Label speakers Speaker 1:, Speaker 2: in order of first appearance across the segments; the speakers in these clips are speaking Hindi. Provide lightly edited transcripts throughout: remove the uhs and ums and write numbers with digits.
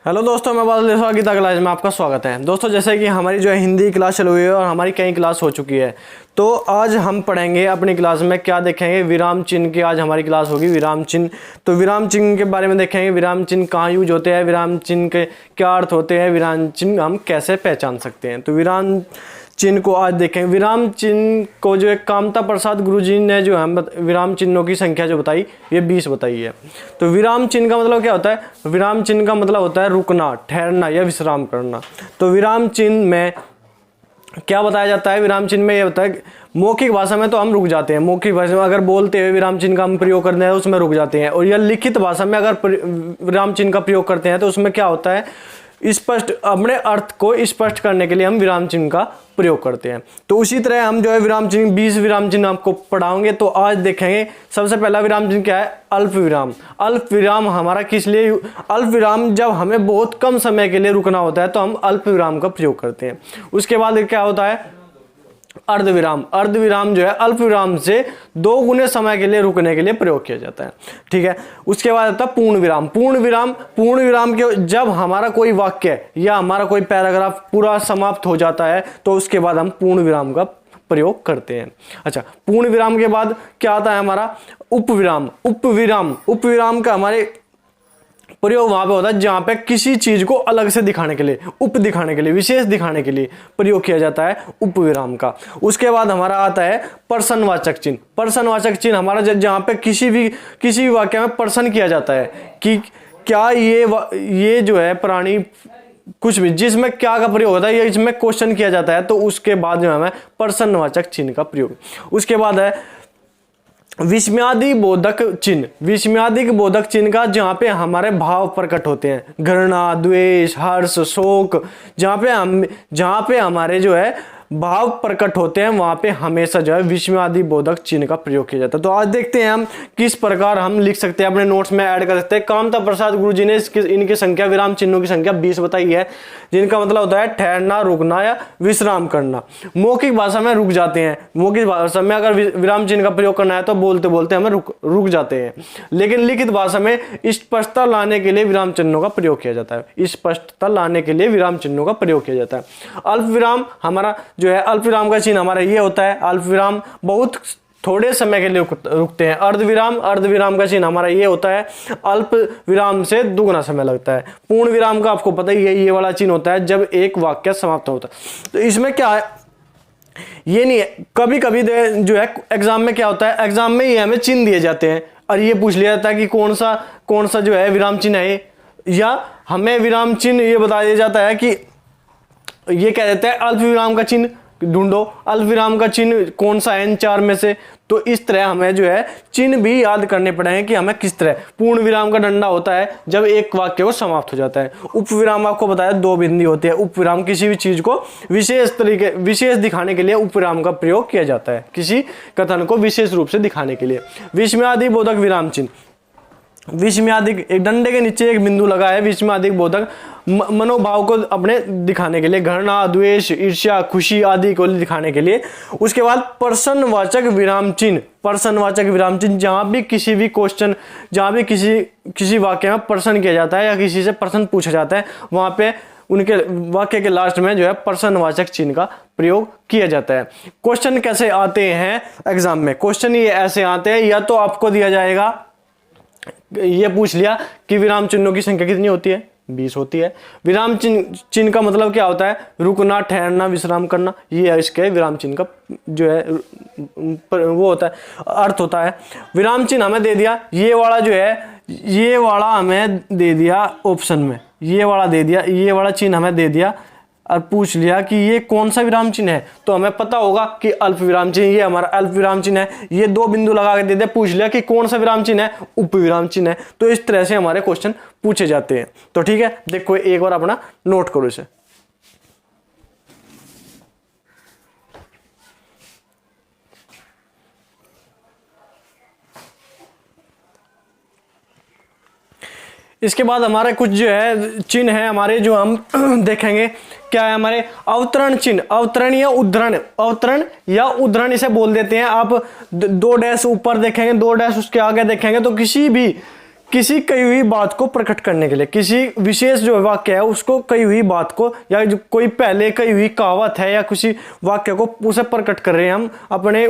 Speaker 1: हेलो दोस्तों, मैं बादल देशवा गीता क्लास में आपका स्वागत है। दोस्तों, जैसे कि हमारी जो है हिंदी क्लास चल हुई है और हमारी कई क्लास हो चुकी है, तो आज हम पढ़ेंगे अपनी क्लास में क्या देखेंगे, विराम चिन्ह की आज हमारी क्लास होगी। विराम चिन्ह, तो विराम चिन्ह के बारे में देखेंगे। विराम चिन्ह कहाँ यूज होते हैं, विराम चिन्ह के क्या अर्थ होते हैं, विराम चिन्ह हम कैसे पहचान सकते हैं। तो विराम चिन्ह को आज देखेंगे। विराम चिन्ह को जो है कामता प्रसाद गुरुजी ने जो है विराम चिन्हों की संख्या जो बताई, ये 20 बताई है। तो विराम चिन्ह का मतलब क्या होता है? विराम चिन्ह का मतलब होता है रुकना, ठहरना या विश्राम करना। तो विराम चिन्ह में क्या बताया जाता है? विराम चिन्ह में ये होता है, मौखिक भाषा में तो हम रुक जाते हैं। मौखिक भाषा में अगर बोलते हुए विराम चिन्ह का हम प्रयोग करते हैं उसमें रुक जाते हैं, और या लिखित भाषा में अगर विराम चिन्ह का प्रयोग करते हैं तो उसमें क्या होता है, स्पष्ट अपने अर्थ को स्पष्ट करने के लिए हम विराम चिन्ह का प्रयोग करते हैं। तो उसी तरह हम जो है विराम चिन्ह 20 विराम चिन्ह आपको पढ़ाओगे। तो आज देखेंगे सबसे पहला विराम चिन्ह क्या है, अल्प विराम। अल्प विराम हमारा किस लिए? अल्प विराम जब हमें बहुत कम समय के लिए रुकना होता है तो हम अल्प विराम का प्रयोग करते हैं। उसके बाद क्या होता है, अर्धविराम। अर्धविराम जो है अल्प विराम से 2 गुने समय के लिए रुकने के लिए प्रयोग किया जाता है, ठीक है। उसके बाद आता है पूर्ण विराम। पूर्ण विराम, पूर्ण विराम के जब हमारा कोई वाक्य या हमारा कोई पैराग्राफ पूरा समाप्त हो जाता है तो उसके बाद हम पूर्ण विराम का प्रयोग करते हैं। अच्छा, पूर्ण विराम के बाद क्या आता है हमारा, उपविराम। उपविराम, उपविराम का हमारे प्रयोग वहां पे होता है जहां पे किसी चीज को अलग से दिखाने के लिए, उप दिखाने के लिए, विशेष दिखाने के लिए प्रयोग किया जाता है उपविराम का। उसके बाद हमारा आता है प्रश्नवाचक चिन्ह। प्रश्नवाचक चिन्ह हमारा जहां पे किसी भी वाक्य में प्रश्न किया जाता है कि क्या ये जो है प्राणी, कुछ भी जिसमें क्या का प्रयोग होता है, ये इसमें क्वेश्चन किया जाता है, तो उसके बाद जो है प्रश्नवाचक चिन्ह का प्रयोग। उसके बाद है विस्मयादि बोधक चिन्ह। विस्मयादि बोधक चिन्ह का जहां पे हमारे भाव प्रकट होते हैं, घृणा, द्वेष, हर्ष, शोक, जहां पे हमारे जो है भाव प्रकट होते हैं वहां पे हमेशा जो है विस्मयादि बोधक चिन्ह का प्रयोग किया जाता है। तो आज देखते हैं हम किस प्रकार हम लिख सकते हैं, अपने नोट्स में ऐड कर सकते हैं। कामता प्रसाद गुरुजी ने इनकी संख्या, विराम चिन्हों की संख्या 20 बताई है, जिनका मतलब होता है ठहरना, रुकना या विश्राम करना। मौखिक भाषा में रुक जाते हैं। मौखिक भाषा में अगर विराम चिन्ह का प्रयोग करना है तो बोलते बोलते हमें रुक जाते हैं, लेकिन लिखित भाषा में स्पष्टता लाने के लिए विराम चिन्हों का प्रयोग किया जाता है। स्पष्टता लाने के लिए विराम चिन्हों का प्रयोग किया जाता है। अल्प विराम हमारा जो है, अल्प विराम का चिन्ह हमारा ये होता है, अल्प विराम बहुत थोड़े समय के लिए रुकते हैं। अर्धविराम, अर्धविराम का चिन्ह हमारा ये होता है, अल्प विराम से दुगना समय लगता है। पूर्ण विराम का आपको पता ही है, ये वाला चिन्ह होता है जब एक वाक्य समाप्त होता है। तो इसमें क्या है, ये नहीं है, कभी कभी जो है एग्जाम में क्या होता है, एग्जाम में ये हमें चिन्ह दिए जाते हैं और ये पूछ लिया जाता है कि कौन सा जो है विराम चिन्ह है, या हमें विराम चिन्ह ये बता दिया जाता है कि ये कह देते हैं अल्प विराम का चिन्ह ढूंढो, अल्प विराम का चिन्ह कौन सा है इन 4 में से। तो इस तरह हमें जो है चिन्ह भी याद करने पड़ेंगे कि हमें किस तरह। पूर्ण विराम का डंडा होता है जब एक वाक्य को समाप्त हो जाता है। उपविराम आपको बताया 2 बिंदी होती है। उपविराम किसी भी चीज को विशेष दिखाने के लिए उपविराम का प्रयोग किया जाता है, किसी कथन को विशेष रूप से दिखाने के लिए। विस्मयादि बोधक विराम चिन्ह। विस्मयादिक, एक डंडे के नीचे एक बिंदु लगा है, विस्मयादिक बोधक मनोभाव को अपने दिखाने के लिए, घृणा, द्वेष, ईर्ष्या, खुशी आदि को दिखाने के लिए। उसके बाद प्रश्नवाचक विराम चिन्ह। प्रश्नवाचक विराम चिन्ह जहां भी किसी भी क्वेश्चन, जहां भी किसी वाक्य में प्रश्न किया जाता है या किसी से प्रश्न पूछा जाता है, वहां पे उनके वाक्य के लास्ट में जो है प्रश्नवाचक चिन्ह का प्रयोग किया जाता है। क्वेश्चन कैसे आते हैं एग्जाम में? क्वेश्चन ये ऐसे आते हैं, या तो आपको दिया जाएगा, ये पूछ लिया कि विराम चिन्हों की संख्या कितनी होती है, 20 होती है। विराम चिन्ह का मतलब क्या होता है, रुकना, ठहरना, विश्राम करना। ये इसके विराम चिन्ह का जो है वो होता है, अर्थ होता है। विराम चिन्ह हमें दे दिया, ये वाला जो है, ये वाला हमें दे दिया ऑप्शन में, ये वाला दे दिया, ये वाला चिन्ह हमें दे दिया और पूछ लिया कि ये कौन सा विराम चिन्ह है, तो हमें पता होगा कि अल्प विराम चिन्ह, ये हमारा अल्प विराम चिन्ह है। ये 2 बिंदु लगा के दे दिया, पूछ लिया कि कौन सा विराम चिन्ह है, उपविराम चिन्ह है। तो इस तरह से हमारे क्वेश्चन पूछे जाते हैं। तो ठीक है, देखो एक बार अपना नोट करो इसे। इसके बाद हमारे कुछ जो है चिन्ह है हमारे, जो हम देखेंगे क्या है हमारे अवतरण चिन्ह। अवतरण या उद्धरण, अवतरण या उद्धरण इसे बोल देते हैं। आप 2 डैश ऊपर देखेंगे, 2 डैश उसके आगे देखेंगे, तो किसी कही हुई बात को प्रकट करने के लिए, किसी विशेष जो वाक्य है उसको कही हुई बात को, या जो कोई पहले कही हुई कहावत है या किसी वाक्य को उसे प्रकट कर रहे हैं, हम अपने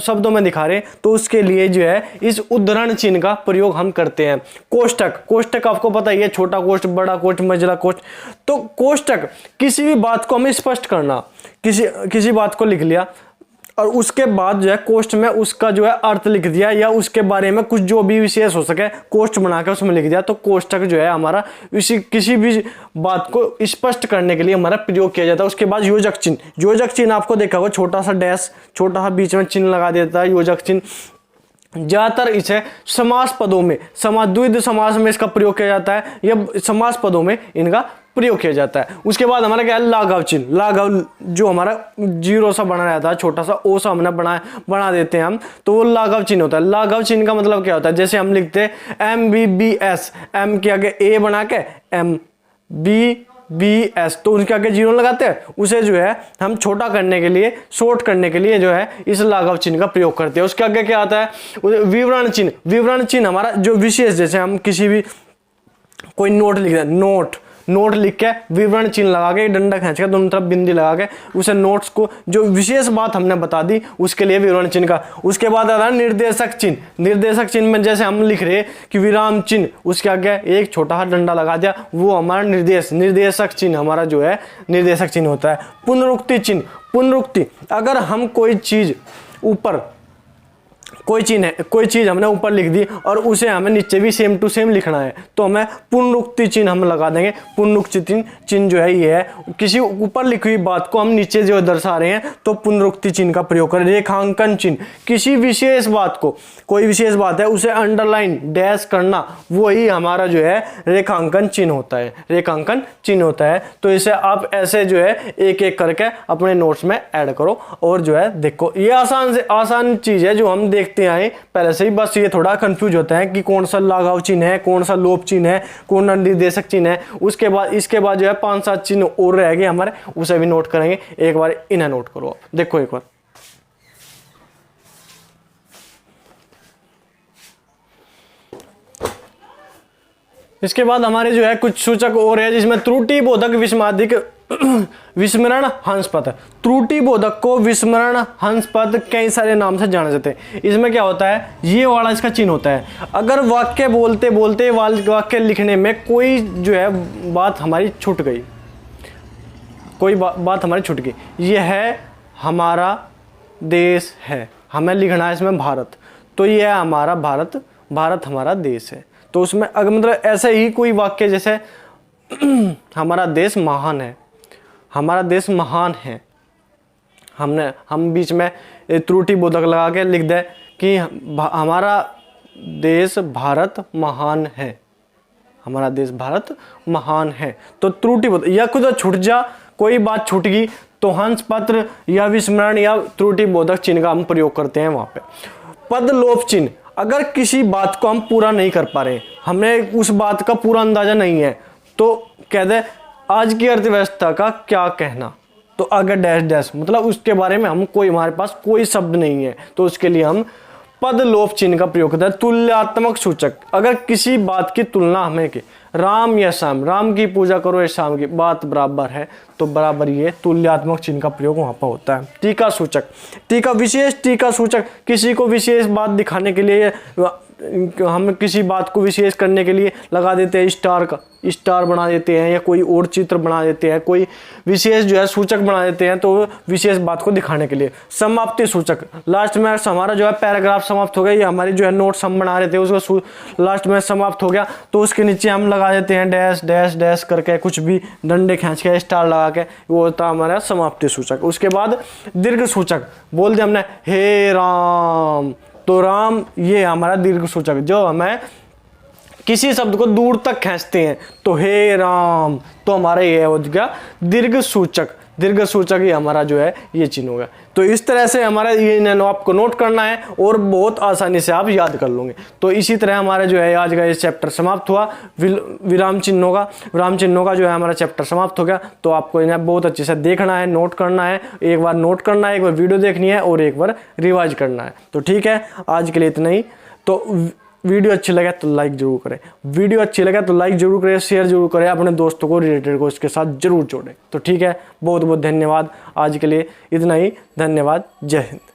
Speaker 1: शब्दों में दिखा रहे हैं, तो उसके लिए जो है इस उद्धरण चिन्ह का प्रयोग हम करते हैं। कोष्टक, कोष्टक आपको पता ही है, छोटा कोष्ट, बड़ा कोष्ट, मंझला कोष्ट। तो कोष्टक किसी भी बात को हमें स्पष्ट करना, किसी बात को लिख लिया और उसके बाद जो है कोष्ट में उसका जो है अर्थ लिख दिया, या उसके बारे में कुछ जो भी विशेष हो सके कोष्ट बनाकर उसमें लिख दिया, तो कोष्टक जो है हमारा किसी भी बात को स्पष्ट करने के लिए हमारा प्रयोग किया जाता है। उसके बाद योजक चिन्ह, योजक चिन्ह आपको देखा होगा, छोटा सा डैश, छोटा सा बीच में चिन्ह लगा देता है, योजक चिन्ह। ज्यादातर इसे समास पदों में, द्विविध समास में इसका प्रयोग किया जाता है, या समास पदों में इनका प्रयोग किया जाता है। उसके बाद हमारा क्या है, लाघव चिन्ह। लाघव जो हमारा जीरो सा बना रहता है, छोटा सा ओ सा हमने बना देते हैं हम, तो वो लाघव चिन्ह होता है। लाघव चिन्ह का मतलब क्या होता है, जैसे हम लिखते हैं MBBS, M के आगे A बना के MBBS, तो उनके आगे जीरो लगाते हैं, उसे जो है हम छोटा करने के लिए, शॉर्ट करने के लिए जो है इस लाघव चिन्ह का प्रयोग करते हैं। उसके आगे क्या आता है, विवरण चिन्ह। विवरण चिन्ह हमारा जो विशेष, जैसे हम किसी भी कोई नोट लिख रहे हैं, नोट लिख के विवरण चिन्ह लगा के, डंडा खींच के दोनों तरफ बिंदी लगा के उसे नोट्स को, जो विशेष बात हमने बता दी उसके लिए विवरण चिन्ह का। उसके बाद आता है निर्देशक चिन्ह। निर्देशक चिन्ह में जैसे हम लिख रहे कि विराम चिन्ह, उसके आगे एक छोटा सा डंडा लगा दिया, वो हमारा निर्देशक चिन्ह हमारा जो है निर्देशक चिन्ह होता है। पुनरुक्ति चिन्ह, पुनरुक्ति, अगर हम कोई चीज ऊपर, कोई चीज हमने ऊपर लिख दी और उसे हमें नीचे भी सेम टू सेम लिखना है, तो हमें पुनरुक्ति चिन्ह हम लगा देंगे। पुनरुक्ति चिन्ह जो है ये है, किसी ऊपर लिखी हुई बात को हम नीचे जो दर्शा रहे हैं, तो पुनरुक्ति चिन्ह का प्रयोग करें। रेखांकन चिन्ह, किसी विशेष बात को, कोई विशेष बात है उसे अंडरलाइन, डैश करना, वही हमारा जो है रेखांकन चिन्ह होता है, रेखांकन चिन्ह होता है। तो इसे आप ऐसे जो है एक एक करके अपने नोट्स में ऐड करो और जो है देखो, ये आसान चीज है जो हम देखते आए पहले से ही, बस ये थोड़ा कंफ्यूज होता है कि कौन सा लाघव चिन्ह है, कौन सा लोप चिन्ह है, कौन सा निर्देशक चिन्ह है। इसके बाद जो है 5-7 चिन्ह और रह गए हमारे, उसे भी नोट करेंगे। एक बार इन्हें नोट करो आप, देखो एक बार। इसके बाद हमारे जो है कुछ सूचक और है, जिसमें त्रुटि बोधक, विस्मादिक, विस्मरण, हंसपद। त्रुटि बोधक को विस्मरण, हंसपद कई सारे नाम से जाने जाते हैं। इसमें क्या होता है, ये वाला इसका चिन्ह होता है। अगर वाक्य बोलते बोलते वाक्य लिखने में कोई जो है बात हमारी छूट गई, कोई बात हमारी छूट गई, यह है हमारा देश है, हमें लिखना है इसमें भारत, तो यह है हमारा भारत, भारत हमारा देश है। तो उसमें अगर मतलब ऐसे ही कोई वाक्य, जैसे हमारा देश महान है, हमारा देश महान है, हम बीच में त्रुटि बोधक लगा के लिख दे कि हमारा देश भारत महान है, हमारा देश भारत महान है, तो त्रुटि बोधक, या खुद छूट जा, कोई बात छूट गई, तो हंस पत्र या विस्मरण या त्रुटि बोधक चिन्ह का हम प्रयोग करते हैं वहां पे। पद लोप चिन्ह, अगर किसी बात को हम पूरा नहीं कर पा रहे, हमें उस बात का पूरा अंदाजा नहीं है, तो कह दे आज की अर्थव्यवस्था का क्या कहना, तो आगे डैश डैश, मतलब उसके बारे में हम हमारे पास कोई शब्द नहीं है, तो उसके लिए हम पद लोप चिन्ह का प्रयोग करते हैं। तुल्यात्मक सूचक, अगर किसी बात की तुलना हमें की, राम या श्याम, राम की पूजा करो या श्याम की, बात बराबर है, तो बराबर ये तुल्यात्मक चिन्ह का प्रयोग वहां पर होता है। टीका सूचक, टीका, विशेष टीका सूचक, किसी को विशेष बात दिखाने के लिए, हम किसी बात को विशेष करने के लिए लगा देते हैं स्टार का, स्टार बना देते हैं, या कोई और चित्र बना देते हैं, कोई विशेष जो है सूचक बना देते हैं, तो विशेष बात को दिखाने के लिए। समाप्ति सूचक, लास्ट में हमारा जो है पैराग्राफ समाप्त हो गया, या हमारी जो है नोट्स हम बना रहे थे उसको लास्ट में समाप्त हो गया, तो उसके नीचे हम लगा देते हैं डैश डैश डैश करके, कुछ भी डंडे खींच के स्टार लगा के, वो होता है हमारा समाप्ति सूचक। उसके बाद दीर्घ सूचक, बोल दिया हमने हे राम, तो राम ये हमारा दीर्घ सूचक, जो हमें किसी शब्द को दूर तक खींचते हैं, तो हे राम, तो हमारा ये हो गया दीर्घ सूचक। दीर्घ सूचक ही हमारा जो है ये चिन्ह होगा। तो इस तरह से हमारा ये आपको नोट करना है और बहुत आसानी से आप याद कर लोगे। तो इसी तरह हमारा जो है आज का ये चैप्टर समाप्त हुआ, विराम चिन्हों का जो है हमारा चैप्टर समाप्त हो गया। तो आपको इन्हें बहुत अच्छे से देखना है, नोट करना है, एक बार नोट करना है, एक बार वीडियो देखनी है और एक बार रिवाइज करना है। तो ठीक है, आज के लिए इतना ही। तो वीडियो अच्छी लगे तो लाइक जरूर करें, वीडियो अच्छी लगे तो लाइक जरूर करें, शेयर जरूर करें, अपने दोस्तों को, रिलेटेड को इसके साथ जरूर जोड़ें। तो ठीक है, बहुत बहुत धन्यवाद, आज के लिए इतना ही, धन्यवाद, जय हिंद।